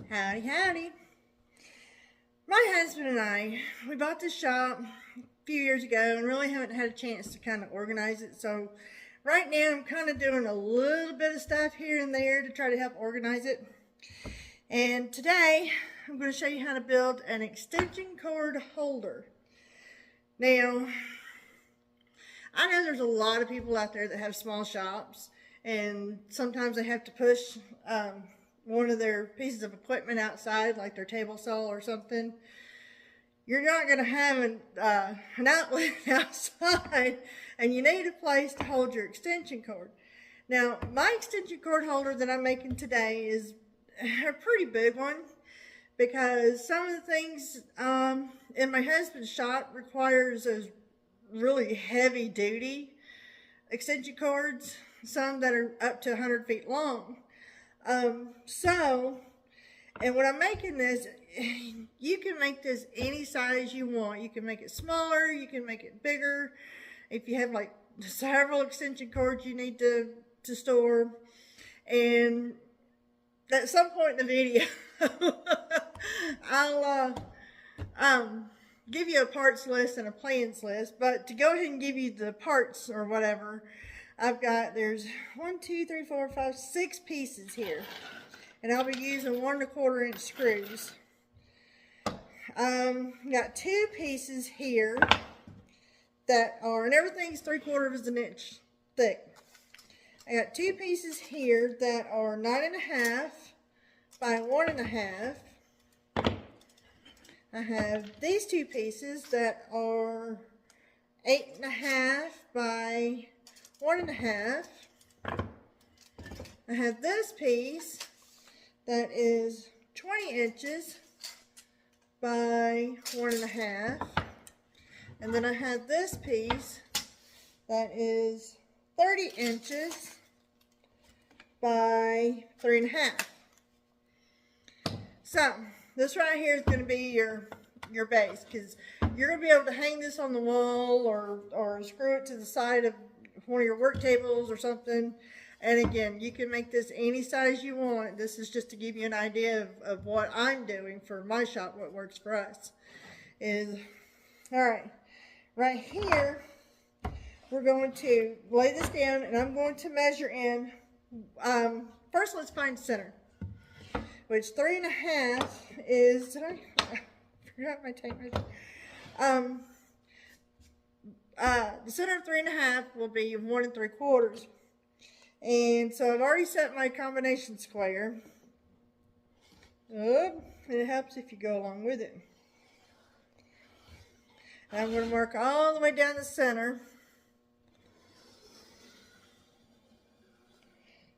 Howdy, howdy. My husband and I, we bought this shop a few years ago and really haven't had a chance to kind of organize it. So right now I'm kind of doing a little bit of stuff here and there to try to help organize it. And today I'm going to show you how to build an extension cord holder. Now, I know there's a lot of people out there that have small shops and sometimes they have to push one of their pieces of equipment outside, like their table saw or something. You're not going to have an outlet outside, and you need a place to hold your extension cord. Now, my extension cord holder that I'm making today is a pretty big one, because some of the things in my husband's shop requires those really heavy duty extension cords, some that are up to 100 feet long. And when I'm making this, you can make this any size you want. You can make it smaller, you can make it bigger. If you have like several extension cords you need to store. And at some point in the video, I'll give you a parts list and a plans list. But to go ahead and give you the parts or whatever, there's 6 pieces here. And I'll be using 1 1/4 inch screws. Got 2 pieces here that are, and everything's 3/4 inch thick. I got 2 pieces here that are 9.5 by 1.5. I have these 2 pieces that are 8.5 by 1.5. I have this piece that is 20 inches by 1.5. And then I have this piece that is 30 inches by 3.5. So this right here is going to be your base, because you're going to be able to hang this on the wall or screw it to the side of one of your work tables or something. And again, you can make this any size you want. This is just to give you an idea of what I'm doing for my shop, what works for us. Alright, right here, we're going to lay this down and I'm going to measure in. First, let's find center, which 3.5 is, I forgot my tape measure. The center of 3.5 will be 1 3/4. And so I've already set my combination square. And it helps if you go along with it. And I'm going to mark all the way down the center.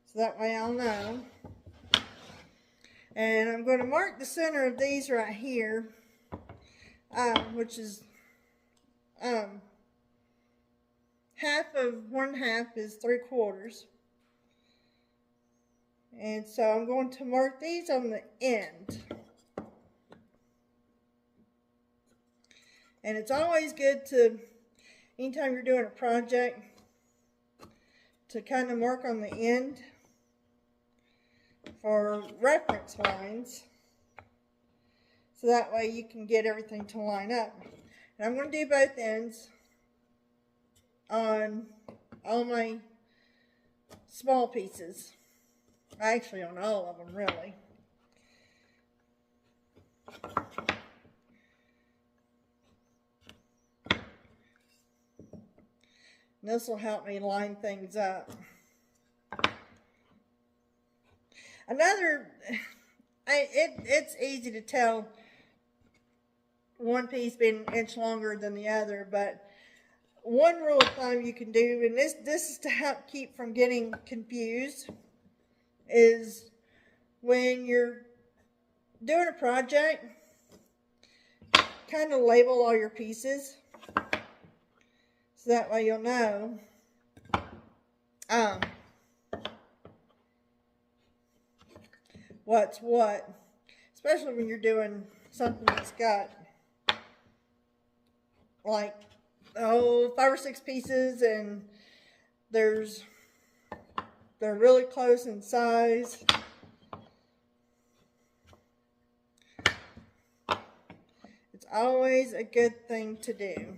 So that way I'll know. And I'm going to mark the center of these right here, which is half of 1/2 is 3/4. And so I'm going to mark these on the end. And it's always good to, anytime you're doing a project, to kind of mark on the end for reference lines. So that way you can get everything to line up. And I'm going to do both ends on all my small pieces. Actually, on all of them, really. And this will help me line things up. It's easy to tell one piece being an inch longer than the other, but one rule of thumb you can do, and this is to help keep from getting confused, is when you're doing a project, kind of label all your pieces, so that way you'll know what's what, especially when you're doing something that's got like 5 or 6 pieces and they're really close in size. always a good thing to do.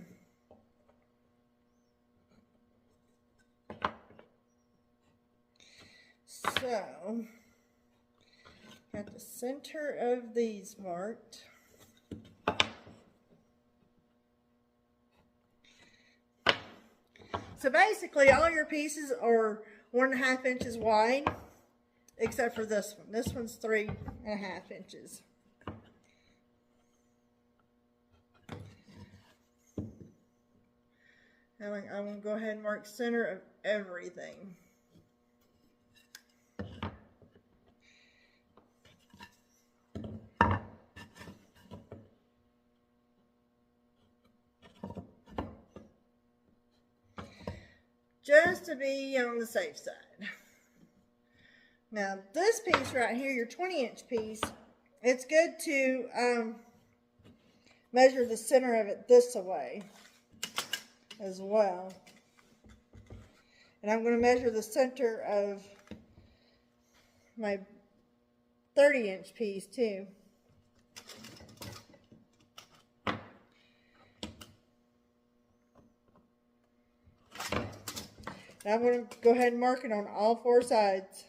So, got the center of these marked. So basically all your pieces are 1.5 inches wide, except for this one. This one's 3.5 inches. I'm going to go ahead and mark center of everything. Just to be on the safe side. Now this piece right here, your 20-inch piece, it's good to measure the center of it this way as well. And I'm going to measure the center of my 30-inch piece too. And I'm going to go ahead and mark it on all 4 sides.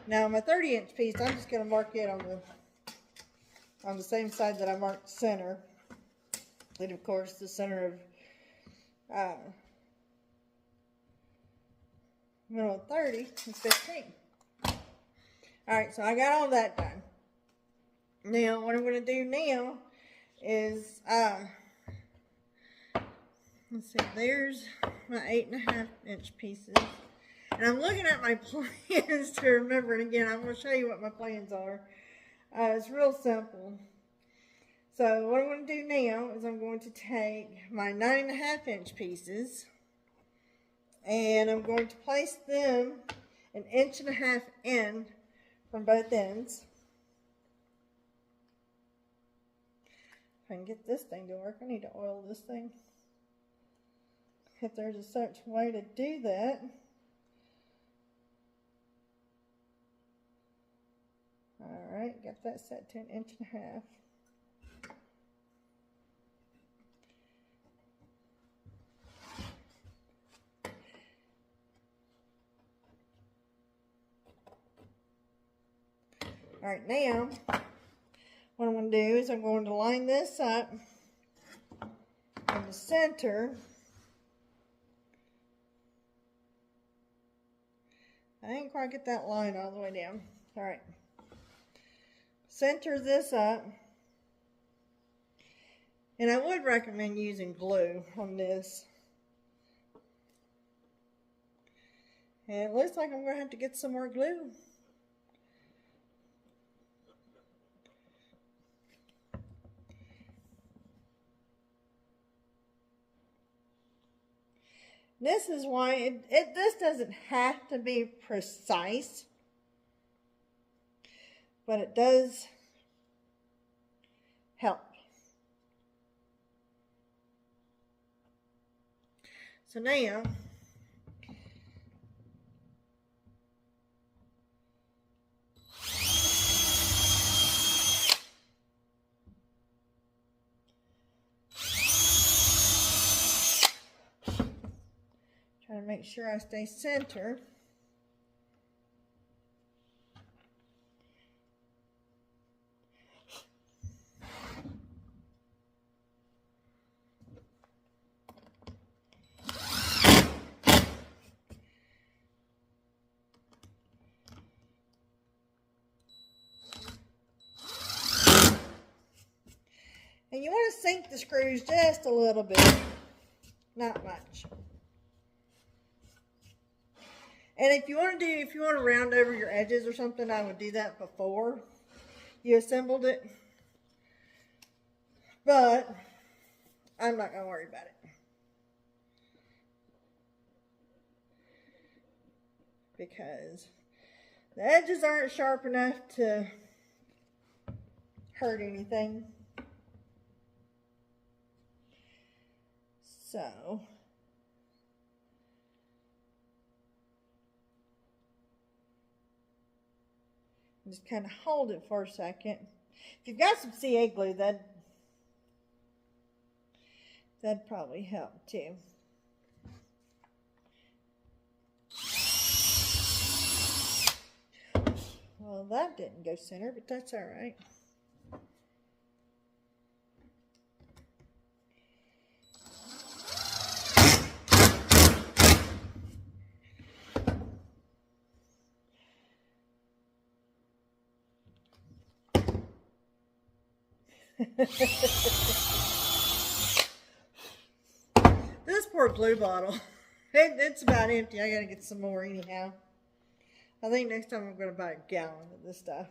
Now my 30-inch piece, I'm just going to mark it on the same side that I marked center. And of course the center of middle of 30 is 15. Alright, so I got all that done. Now what I'm going to do now is, let's see, there's my 8.5-inch pieces. And I'm looking at my plans to remember, and again, I'm going to show you what my plans are. It's real simple. So what I'm going to do now is I'm going to take my 9.5-inch pieces, and I'm going to place them 1.5 inches in from both ends. If I can get this thing to work, I need to oil this thing. If there's a certain way to do that. Alright, got that set to 1.5 inches. Alright, now what I'm going to do is I'm going to line this up in the center. I didn't quite get that line all the way down. Alright. Center this up. And I would recommend using glue on this. And it looks like I'm going to have to get some more glue. This is why this doesn't have to be precise, but it does help. So now, trying to make sure I stay center. And you want to sink the screws just a little bit, not much. And if you want to round over your edges or something, I would do that before you assembled it. But I'm not going to worry about it. Because the edges aren't sharp enough to hurt anything. So Just kind of hold it for a second. If you've got some CA glue, that'd probably help too. Well, that didn't go center, but that's all right. This poor glue bottle, it's about empty. I gotta get some more anyhow. I think next time I'm gonna buy a gallon of this stuff.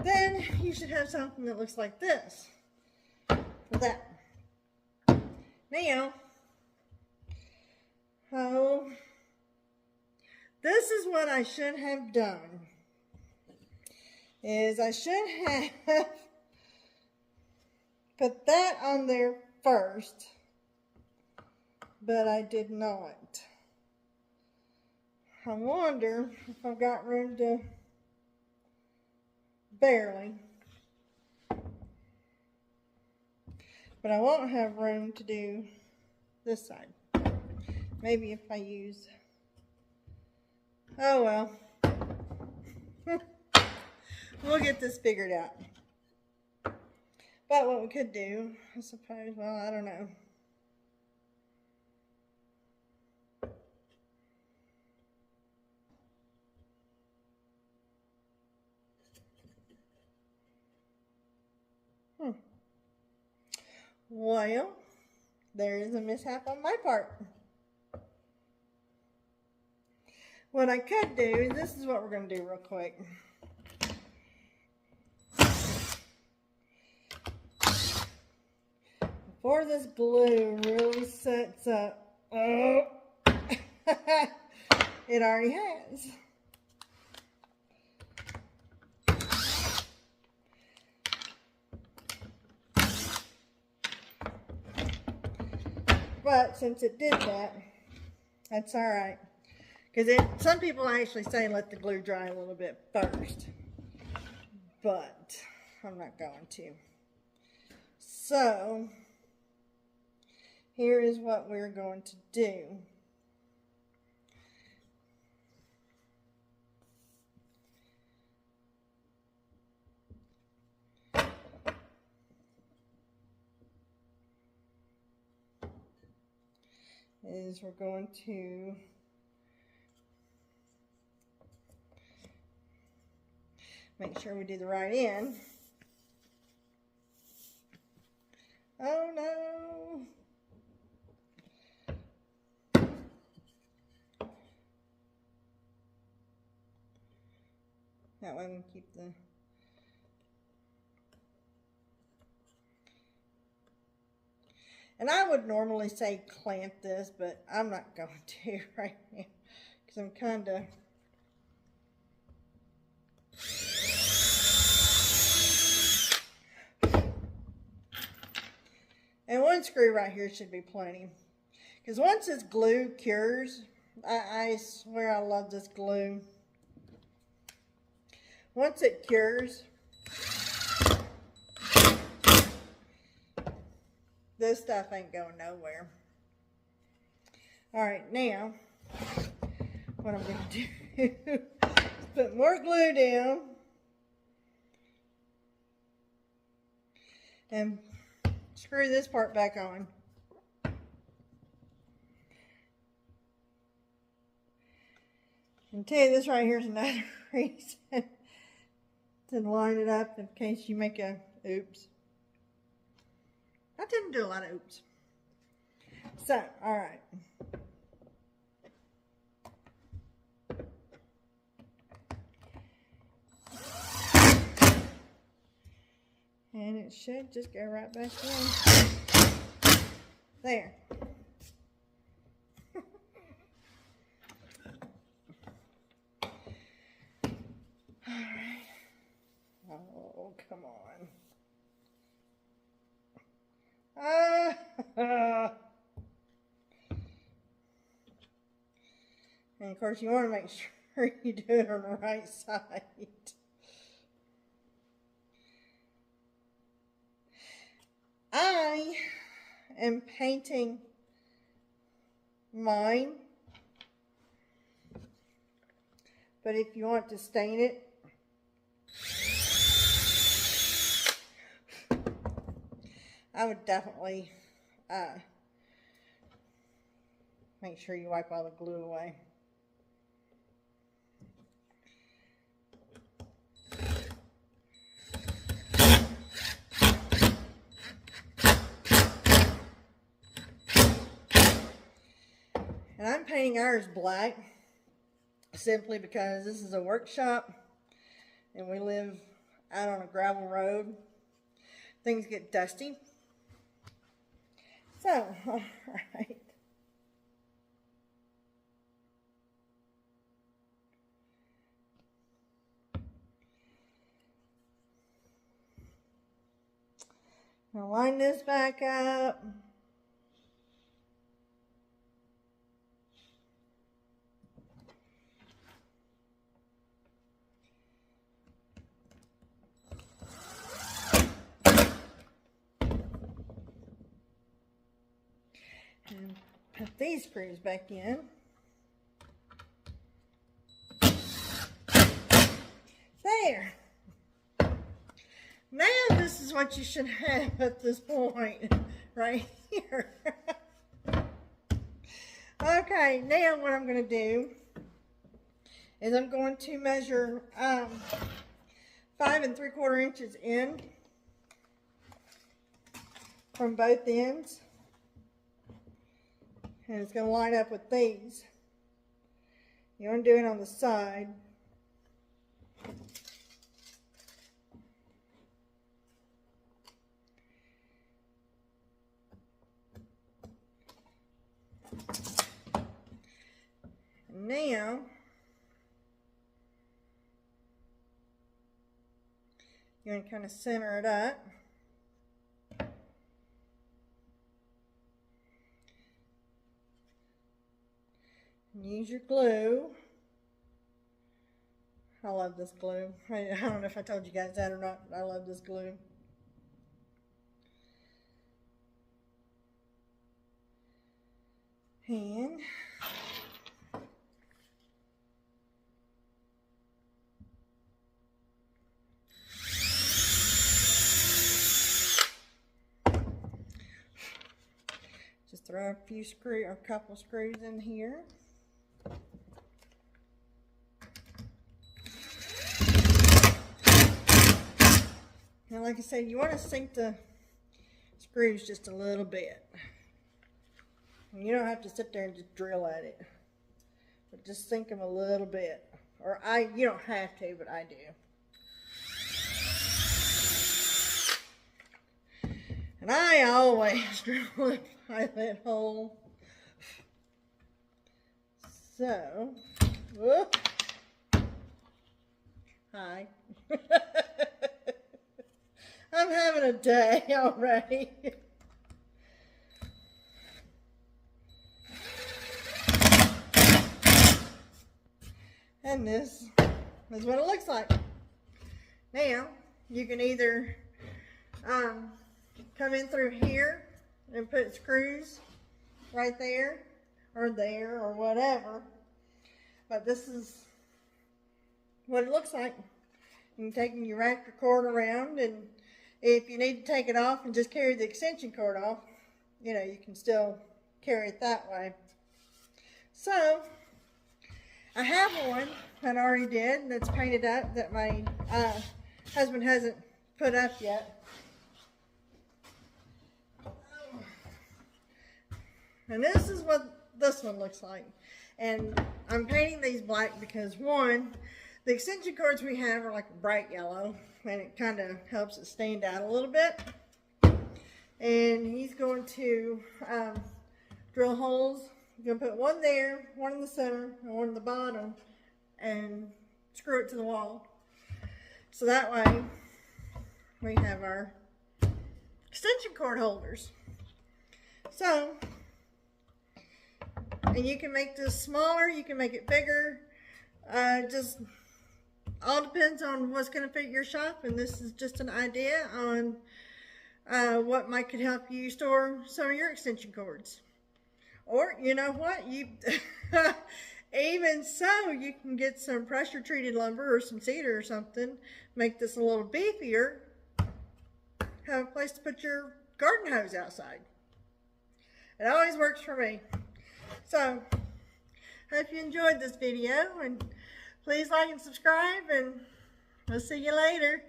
Then you should have something that looks like this for that. Now, oh, this is what I should have done. Is I should have put that on there first, but I did not. I wonder if I've got room to, barely, but I won't have room to do this side. Maybe if I use, oh well. We'll get this figured out. But what we could do, I suppose, well, I don't know. Well, there is a mishap on my part. What I could do, this is what we're going to do real quick. Before this glue really sets up, oh, it already has. But since it did that, that's all right. Because some people actually say let the glue dry a little bit first. But I'm not going to. So, here is what we're going to do. Is we're going to make sure we do the right end. Oh no! That way we can keep the and I would normally say clamp this, but I'm not going to right now because I'm kind of and one screw right here should be plenty because once this glue cures, I swear I love this glue. Once it cures, this stuff ain't going nowhere. All right, now, what I'm going to do is put more glue down and screw this part back on. And tell you, this right here is another reason to line it up in case you make a oops. I didn't do a lot of oops. So, all right. And it should just go right back in. There. All right. Oh, come on. of course, you want to make sure you do it on the right side. I am painting mine, but if you want to stain it, I would definitely make sure you wipe all the glue away. And I'm painting ours black simply because this is a workshop and we live out on a gravel road. Things get dusty. So, all right. Now line this back up. And put these screws back in. There. Now this is what you should have at this point, right here. Okay, now what I'm going to do is I'm going to measure 5 3/4 inches in from both ends. And it's going to line up with these. You want to do it on the side. And now, you want to kind of center it up. Use your glue. I love this glue. I don't know if I told you guys that or not, but I love this glue. And just throw a few screws or a couple screws in here. Now, like I said, you want to sink the screws just a little bit. And you don't have to sit there and just drill at it, but just sink them a little bit. Or you don't have to, but I do. And I always drill a pilot hole. So, whoop. Hi. I'm having a day already. And this is what it looks like. Now, you can either come in through here and put screws right there or whatever. But this is what it looks like. You can take your wrap your cord around, and if you need to take it off and just carry the extension cord off, you know, you can still carry it that way. So, I have one that I already did that's painted up that my husband hasn't put up yet. And this is what this one looks like. And I'm painting these black because, one, the extension cords we have are like a bright yellow, and it kind of helps it stand out a little bit. And he's going to drill holes. He's going to put one there, one in the center, and one in the bottom, and screw it to the wall. So that way, we have our extension cord holders. So, And you can make this smaller, you can make it bigger. Just all depends on what's going to fit your shop, and this is just an idea on what could help you store some of your extension cords. Or, you know what, you even so, you can get some pressure treated lumber or some cedar or something, make this a little beefier, have a place to put your garden hose outside. It always works for me. So, hope you enjoyed this video, and please like and subscribe, and we'll see you later.